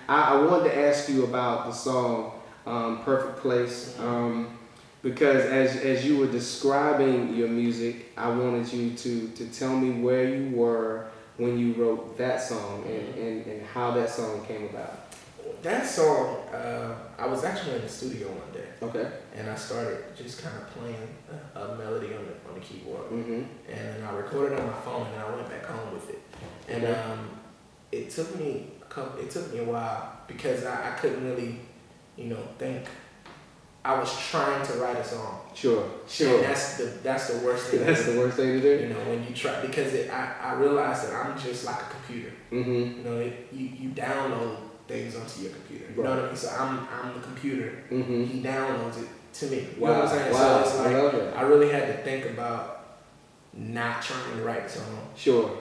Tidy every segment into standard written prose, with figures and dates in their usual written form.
I wanted to ask you about the song Perfect Place. Because as you were describing your music, I wanted you to tell me where you were when you wrote that song and how that song came about. That song, I was actually in the studio one day. Okay. And I started just kind of playing a melody on the keyboard. Mm-hmm. And then I recorded it on my phone, and I went back home with it. And it took me a while because I couldn't really, think. I was trying to write a song. Sure. And that's the worst thing. That's the worst thing to do. When you try, because I realized that I'm just like a computer. Mm-hmm. You download things onto your computer. You Right. know what I mean? So I'm the computer. Mm-hmm. He downloads it to me. You Wow. know what I'm saying? Wow. So it's like I love it. I really had to think about not trying to write the song. Sure.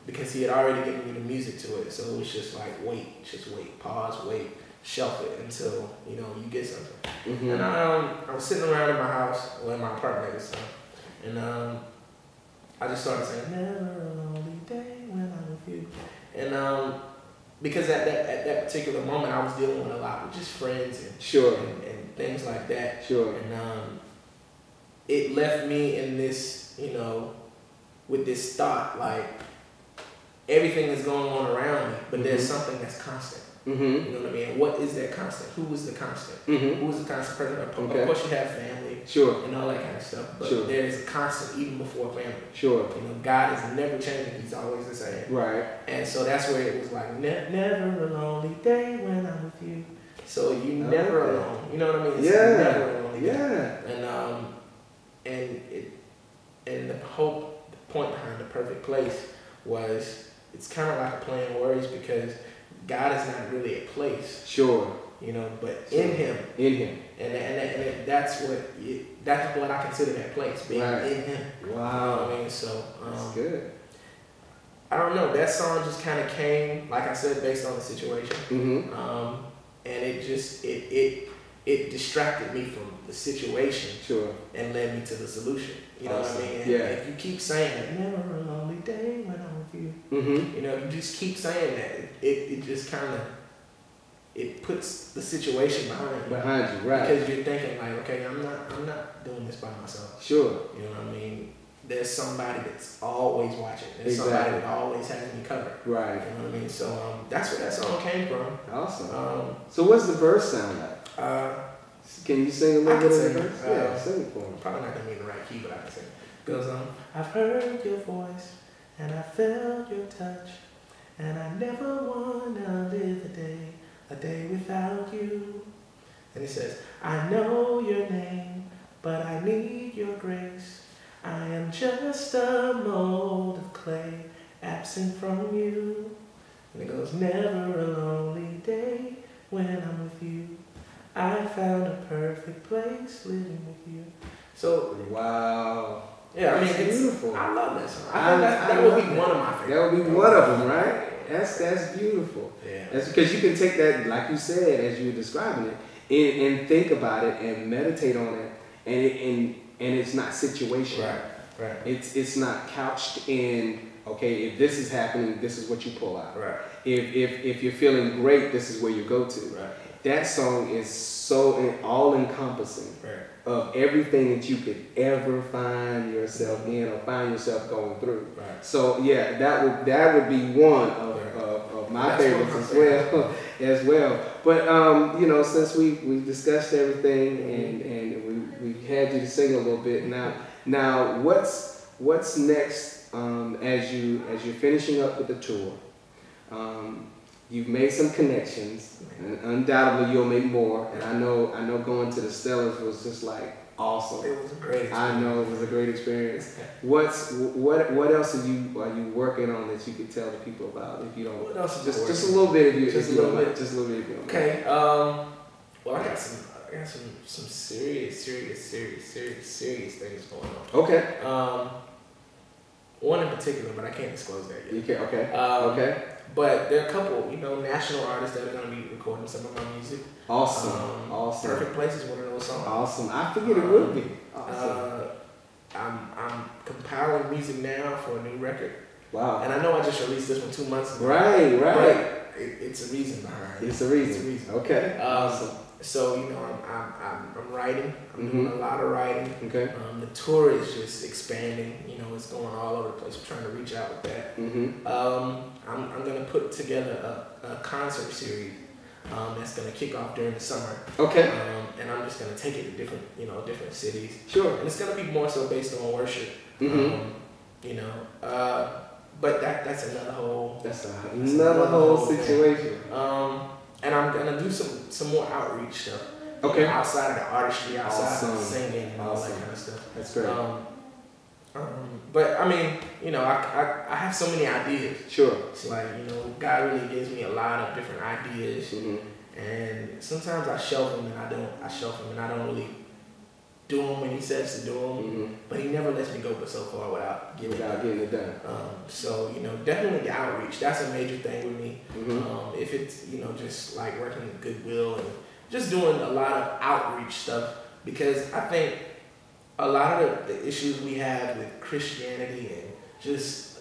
Because he had already given me the music to it. So it was just like just wait, pause, wait, shelf it until you get something. Mm-hmm. And I was sitting around in my house, or in my apartment at this time, and I just started saying, "Never a lonely day when I'm with you," and because at that particular moment I was dealing with a lot with just friends and Sure. and things like that. Sure. And it left me in this, with this thought like everything is going on around me, but there's something that's constant. Mm-hmm. You know what I mean? What is that constant? Who is the constant? Mm-hmm. Who is the constant person? Okay. Of course you have family. Sure. And all that kind of stuff. But Sure. there is a constant even before family. Sure. God is never changing. He's always the same. Right. And so that's where it was like, never a lonely day when I'm with you. So you never alone. You know what I mean? It's never a lonely day. Yeah. And the whole point behind the perfect place was it's kind of like a play on words because God is not really a place. Sure. But in Him. In Him. And that's what I consider that place, being in Him. Wow. You know what I mean? So that's good. I don't know. That song just kind of came, like I said, based on the situation. Mm-hmm. And it just it distracted me from the situation. Sure. And led me to the solution. You know what I mean? Yeah. If you keep saying it, never a lonely day when I'm with you. Mm-hmm. You just keep saying that. It just kind of it puts the situation behind you, right? Because you're thinking like, okay, I'm not doing this by myself. Sure. You know what I mean? There's somebody that's always watching. There's somebody that always has me covered. Right. You know what I mean? So that's where that song came from. Awesome. So what's the verse sound like? Can you sing a little bit of the verse? Yeah, sing it for me. Probably not gonna be in the right key, but I can sing. It goes I've heard your voice and I felt your touch, and I never wanna live a day without you. And it says, I know your name, but I need your grace. I am just a mold of clay, absent from you. And it goes, never a lonely day when I'm with you. I found a perfect place living with you. So wow. Yeah, I mean, it's beautiful. I love that song. I think that would be one of my favorites. That would be one of them, right? That's beautiful. Yeah. That's because you can take that, like you said, as you were describing it, and think about it and meditate on it, and it's not situational. Right. It's not couched in, okay, if this is happening, this is what you pull out. Right. If you're feeling great, this is where you go to. Right. That song is so all-encompassing of everything that you could ever find yourself in or find yourself going through. Right. So yeah, that would be one of my favorites as well. But since we discussed everything and we had you to sing a little bit now what's next as you're finishing up with the tour? You've made some connections, and undoubtedly you'll make more. And I know going to the Stellars was just like awesome. It was a great experience. I know it was a great experience. What else are you working on that you could tell the people about? If you don't, what else just a little bit of you, just a little bit, just a little bit of you. Okay. Well, I got some serious things going on. Okay. One in particular, but I can't disclose that yet. You can, okay. Okay. But there are a couple, national artists that are going to be recording some of my music. Awesome. Awesome. Perfect Place is one of those songs. Awesome. I figured it would be. Awesome. I'm compiling music now for a new record. Wow. And I know I just released this one 2 months ago. Right. it's a reason behind it. It's a reason. It's a reason. Okay. Awesome. So I'm writing. I'm doing a lot of writing. Okay. The tour is just expanding. It's going all over the place. I'm trying to reach out with that. I'm gonna put together a concert series that's gonna kick off during the summer. Okay. And I'm just gonna take it to different cities. Sure. And it's gonna be more so based on worship. But that's another whole. That's another whole situation. And I'm gonna do some more outreach stuff. Okay. Outside of the artistry, outside of the singing and all that kind of stuff. That's great. But I mean, I have so many ideas. Sure. It's like, God really gives me a lot of different ideas, and sometimes I shelf them and I don't really do them when He says to do them. But He never lets me go but so far without getting it done. So definitely the outreach. That's a major thing with me. If it's just like working with Goodwill and just doing a lot of outreach stuff, because I think a lot of the issues we have with Christianity and just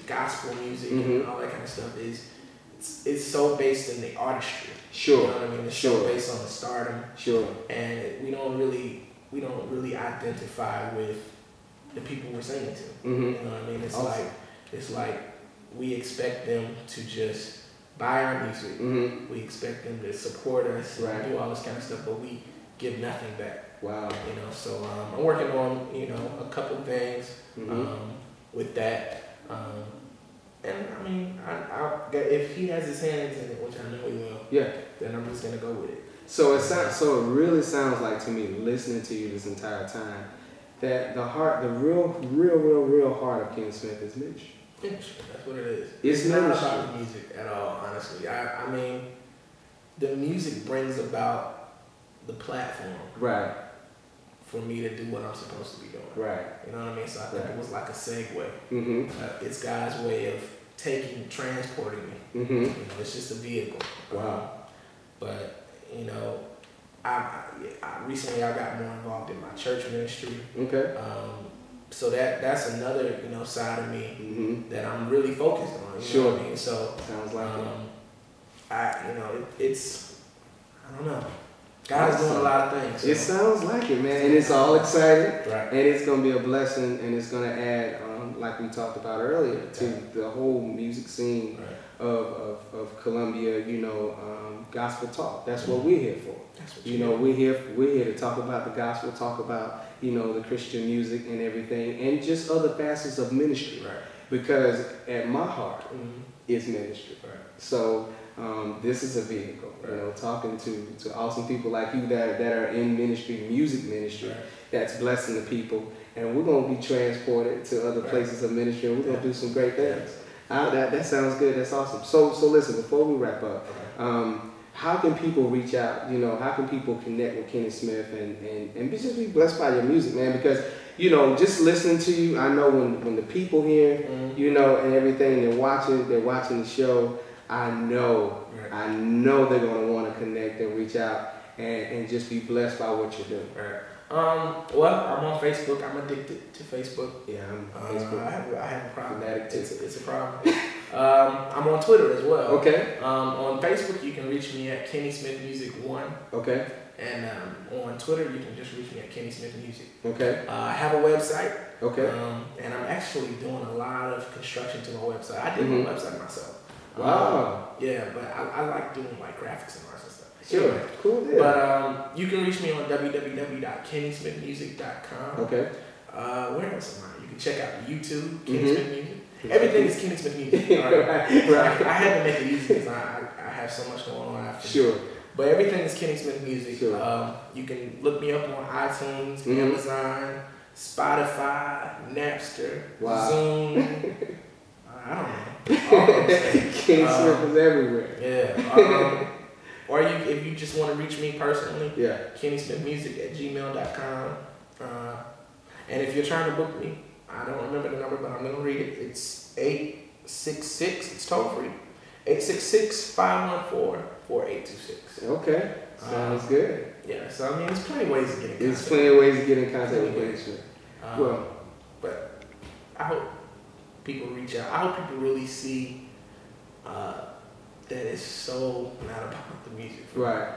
gospel music and all that kind of stuff is it's so based in the artistry. Sure. You know what I mean? It's so based on the stardom. Sure. And we don't really identify with the people we're singing to. You know what I mean? It's like we expect them to just buy our music. We expect them to support us and do all this kind of stuff, but we give nothing back. Wow. So I'm working on a couple things with that. And I mean, if He has His hands in it, which I know He will, then I'm just gonna go with it. So it really sounds like to me, listening to you this entire time, that the real heart of King Smith is ministry. Ministry, that's what it is. It's not ministry. about the music at all, honestly. I mean, the music brings about the platform. Right. For me to do what I'm supposed to be doing. Right. You know what I mean? So I think it was like a segue. It's God's way of transporting me. It's just a vehicle. Wow. But I recently I got more involved in my church ministry. Okay. So that's another side of me that I'm really focused on. You know what I mean? So sounds like it's I don't know. God's doing a lot of things. So. It sounds like it, man, and it's all exciting, and it's going to be a blessing, and it's going to add, like we talked about earlier, to the whole music scene of Columbia. Gospel talk. That's what we're here for. We're here to talk about the gospel, talk about the Christian music and everything, and just other facets of ministry. Right. Because at my heart, it's ministry. Right. So. This is a vehicle, talking to awesome people like you that are in ministry, music ministry, that's blessing the people, and we're going to be transported to other places of ministry, and we're going to do some great things. That sounds good. That's awesome. So listen, before we wrap up, how can people reach out? How can people connect with Kenny Smith and just be blessed by your music, man? Because just listening to you, I know when the people here, and everything, they're watching the show. I know they're going to want to connect and reach out and just be blessed by what you're doing. Well, I'm on Facebook. I'm addicted to Facebook. Yeah, I'm Facebook. I have a problem. It's a problem. I'm on Twitter as well. Okay. On Facebook, you can reach me at Kenny Smith Music 1. Okay. And on Twitter, you can just reach me at Kenny Smith Music. Okay. I have a website. Okay. And I'm actually doing a lot of construction to my website. I did my website myself. Wow. Yeah, but I like doing like graphics and arts and stuff. Sure. Anyway, cool deal. But you can reach me on www.kennysmithmusic.com. Okay. Where else am I? You can check out YouTube, Kenny Smith Music. Everything is Kenny Smith Music. All right. Right. I had to make it easy because I have so much going on after. Sure. But everything is Kenny Smith Music. Sure. You can look me up on iTunes, Amazon, Spotify, Napster, Zoom. I don't know. King Smith is everywhere. Yeah. Or if you just want to reach me personally, KennySmithMusic@gmail.com. And if you're trying to book me, I don't remember the number, but I'm going to read it. It's 866, it's toll free, 866-514-4826. Okay. Sounds good. Yeah, so I mean, there's plenty of ways to get in contact. There's plenty of ways to get in contact with Kenny Smith. But I hope people reach out. I hope people really see that is so not about the music. Right.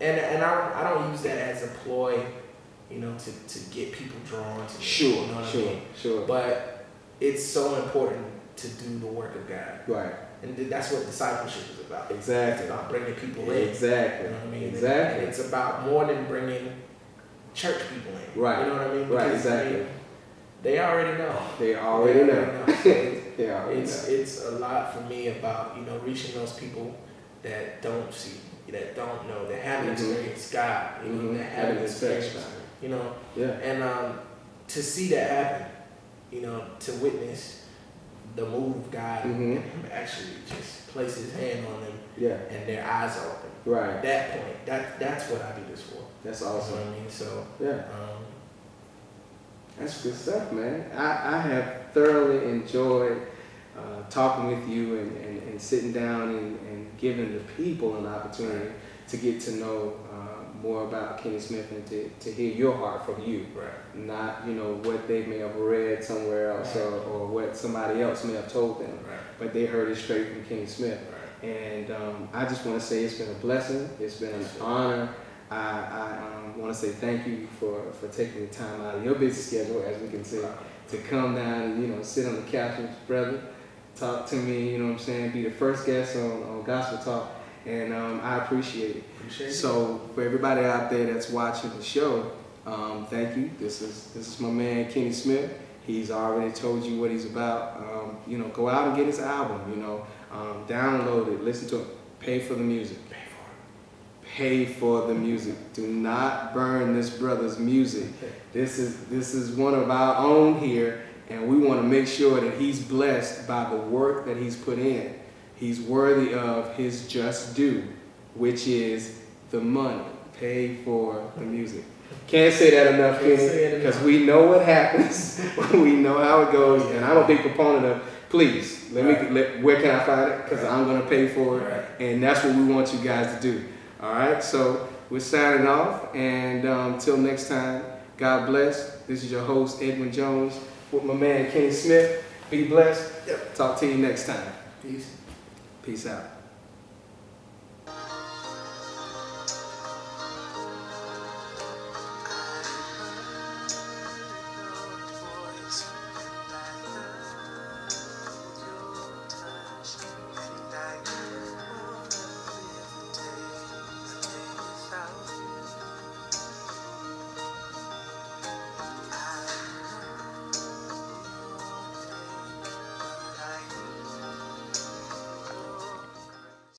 And I don't use that as a ploy, you know, to get people drawn to me. Sure, you know what I mean? Sure. But it's so important to do the work of God. Right. And that's what discipleship is about. Exactly. It's about bringing people in. Exactly. You know what I mean? Exactly. And it's about more than bringing church people in. Right. You know what I mean? Right. Because, Exactly. I mean, they already know. They already know. So it's a lot for me about, you know, reaching those people that don't see, that don't know, that haven't experienced God, you know, that haven't experienced, you know, and to see that happen, you know, to witness the move of God and Him actually just place His hand on them, and their eyes are open. Right. That point, that's what I do this for. That's awesome. You know what I mean? So that's good stuff, man. I have thoroughly enjoyed talking with you and sitting down and giving the people an opportunity to get to know more about Kenny Smith and to hear your heart from you. Right. Not, you know, what they may have read somewhere else or what somebody else may have told them. Right. But they heard it straight from Kenny Smith. Right. And I just want to say it's been a blessing. It's been an honor. I want to say thank you for taking the time out of your busy schedule, as we can see, to come down and, you know, sit on the couch with your brother, talk to me, you know what I'm saying, be the first guest on Gospel Talk, and I appreciate it. So for everybody out there that's watching the show, thank you. This is my man Kenny Smith. He's already told you what he's about. You know, go out and get his album. You know, download it, listen to it, pay for the music. Pay for the music. Do not burn this brother's music. This is one of our own here, and we want to make sure that he's blessed by the work that he's put in. He's worthy of his just due, which is the money. Pay for the music. Can't say that enough, Kenny, because we know what happens. We know how it goes, and I'm a big proponent of, please, where can I find it? Because I'm going to pay for it, and that's what we want you guys to do. All right, so we're signing off, and until next time, God bless. This is your host, Edwin Jones, with my man, Kenny Smith. Be blessed. Talk to you next time. Peace. Peace out.